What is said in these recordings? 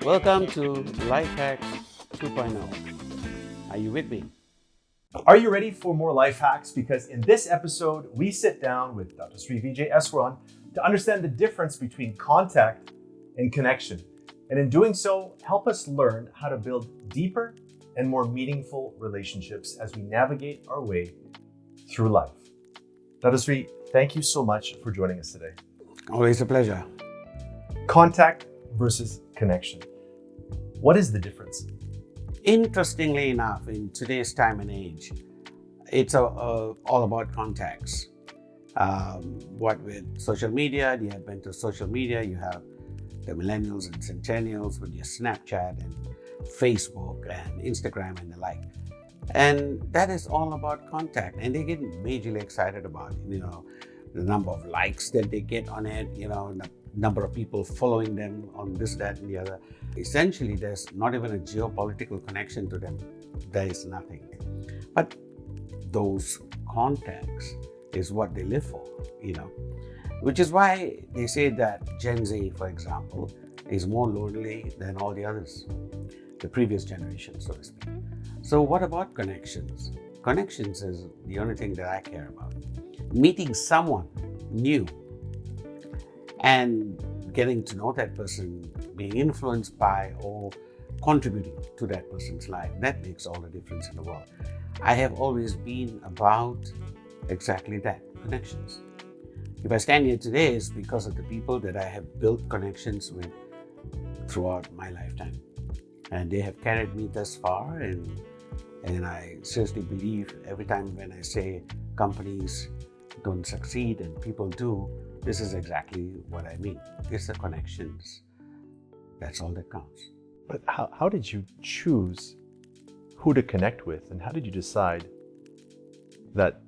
Welcome to Lifehacks 2.0. Are you with me? Are you ready for more life hacks? Because in this episode, we sit down with Dr. Sri Vijay Eswaran to understand the difference between contact and connection. And in doing so, help us learn how to build deeper and more meaningful relationships as we navigate our way through life. Dr. Sri, thank you so much for joining us today. Always a pleasure. Contact versus connection. What is the difference? Interestingly enough, in today's time and age, it's all about contacts. What with social media, the advent of social media, you have the millennials and centennials with your Snapchat and Facebook and Instagram and the like. And that is all about contact. And they get majorly excited about it. The number of likes that they get on it, the number of people following them on this, that, and the other. Essentially, there's not even a geopolitical connection to them. There is nothing. But those contacts is what they live for, which is why they say that Gen Z, for example, is more lonely than all the others, the previous generation, so to speak. So what about connections? Connections is the only thing that I care about. Meeting someone new and getting to know that person, being influenced by or contributing to that person's life, that makes all the difference in the world. I have always been about exactly that, connections. If I stand here today, it's because of the people that I have built connections with throughout my lifetime. And they have carried me thus far, and I seriously believe every time when I say companies don't succeed and people do, this is exactly what I mean. It's the connections. That's all that counts. But how did you choose who to connect with, and how did you decide that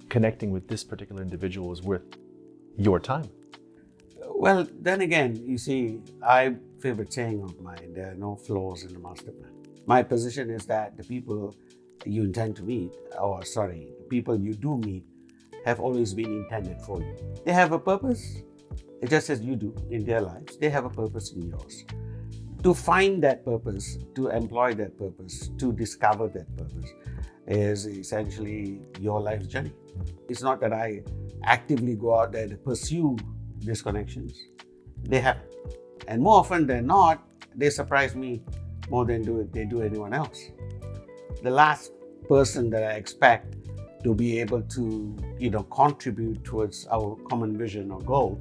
connecting with this particular individual was worth your time? Well, then again, you see, I favorite saying of mine, there are no flaws in the master plan. My position is that the people you intend to meet, the people you do meet, have always been intended for you. They have a purpose, just as you do in their lives. They have a purpose in yours. To find that purpose, to employ that purpose, to discover that purpose is essentially your life's journey. It's not that I actively go out there to pursue these connections. They happen. And more often than not, they surprise me more than they do anyone else. The last person that I expect to be able to, contribute towards our common vision or goal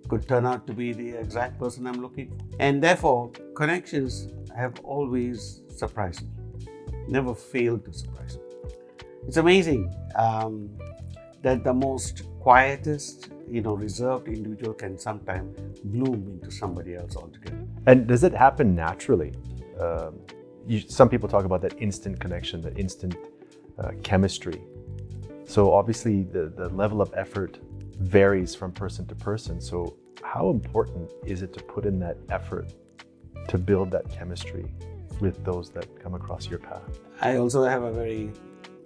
could turn out to be the exact person I'm looking for. And therefore, connections have always surprised me, never failed to surprise me. It's amazing that the most quietest, reserved individual can sometimes bloom into somebody else altogether. And does it happen naturally? Some people talk about that instant connection, that instant chemistry. So obviously the level of effort varies from person to person. So how important is it to put in that effort to build that chemistry with those that come across your path? I also have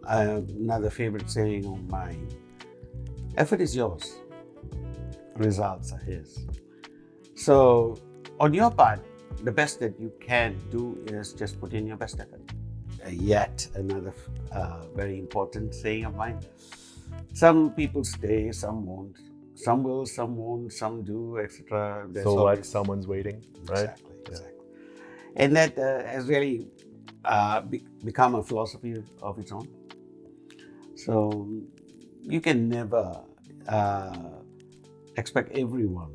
another favorite saying of mine. Effort is yours. Results are his. So on your part, the best that you can do is just put in your best effort. Yet another very important saying of mine. Some people stay, some won't. Some will, some won't, some do, etc. So like someone's waiting, right? Exactly. And that has really become a philosophy of its own. So you can never expect everyone,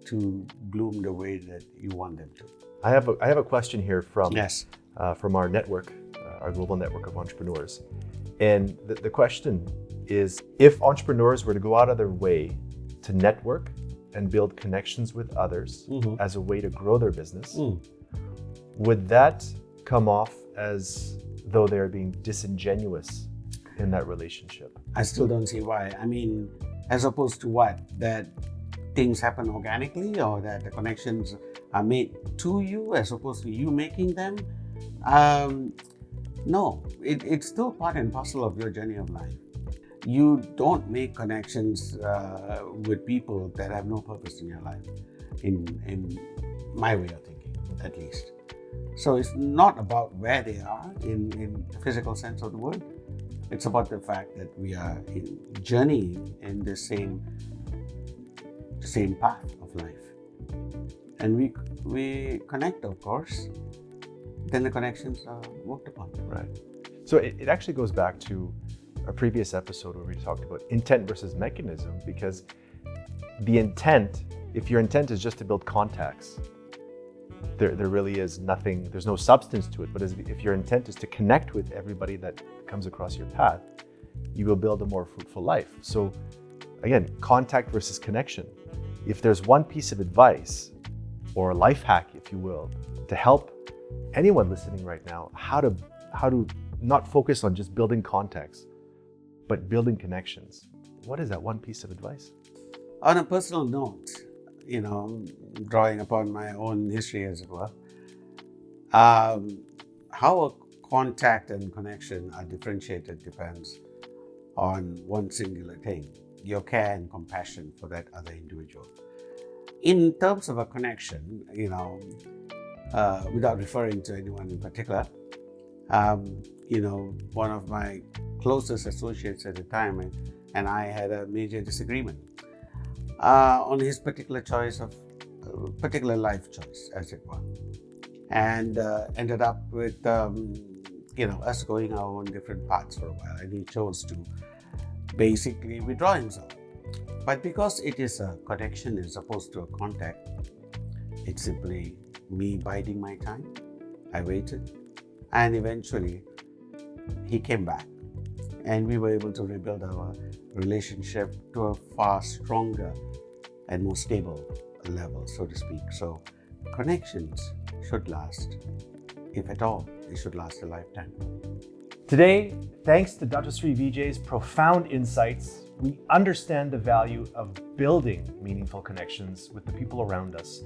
to bloom the way that you want them to. I have a question here from our network, our global network of entrepreneurs. And the question is, if entrepreneurs were to go out of their way to network and build connections with others as a way to grow their business, would that come off as though they're being disingenuous in that relationship? I still don't see why. I mean, as opposed to what? That things happen organically, or that the connections are made to you as opposed to you making them? No, it's still part and parcel of your journey of life. You don't make connections with people that have no purpose in your life. in my way of thinking, at least. So it's not about where they are in the physical sense of the word. It's about the fact that we are journeying in the same path of life. And we connect, of course, then the connections are worked upon. Right. So it actually goes back to a previous episode where we talked about intent versus mechanism, because the intent, if your intent is just to build contacts, there really is nothing, there's no substance to it. But if your intent is to connect with everybody that comes across your path, you will build a more fruitful life. So again, contact versus connection. If there's one piece of advice or a life hack, if you will, to help anyone listening right now, how to not focus on just building contacts, but building connections, what is that one piece of advice? On a personal note, drawing upon my own history, as it were, how a contact and connection are differentiated depends on one singular thing: your care and compassion for that other individual. In terms of a connection, without referring to anyone in particular, one of my closest associates at the time and I had a major disagreement on his particular choice of particular life choice, as it were, and ended up with us going our own different paths for a while, and he chose to basically withdraw himself. But because it is a connection as opposed to a contact, it's simply me biding my time. I waited, and eventually he came back, and we were able to rebuild our relationship to a far stronger and more stable level, so to speak. So connections should last. If at all, they should last a lifetime. Today, thanks to Dr. Sri Vijay's profound insights, we understand the value of building meaningful connections with the people around us.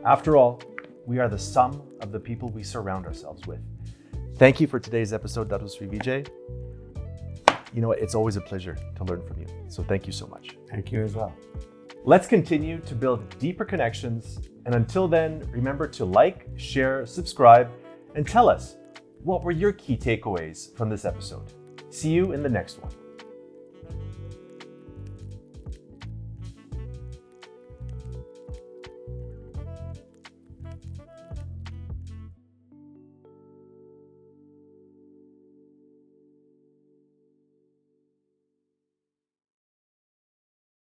After all, we are the sum of the people we surround ourselves with. Thank you for today's episode, Dr. Sri Vijay. You know what? It's always a pleasure to learn from you. So thank you so much. Thank you as well. Let's continue to build deeper connections. And until then, remember to like, share, subscribe, and tell us what were your key takeaways from this episode. See you in the next one.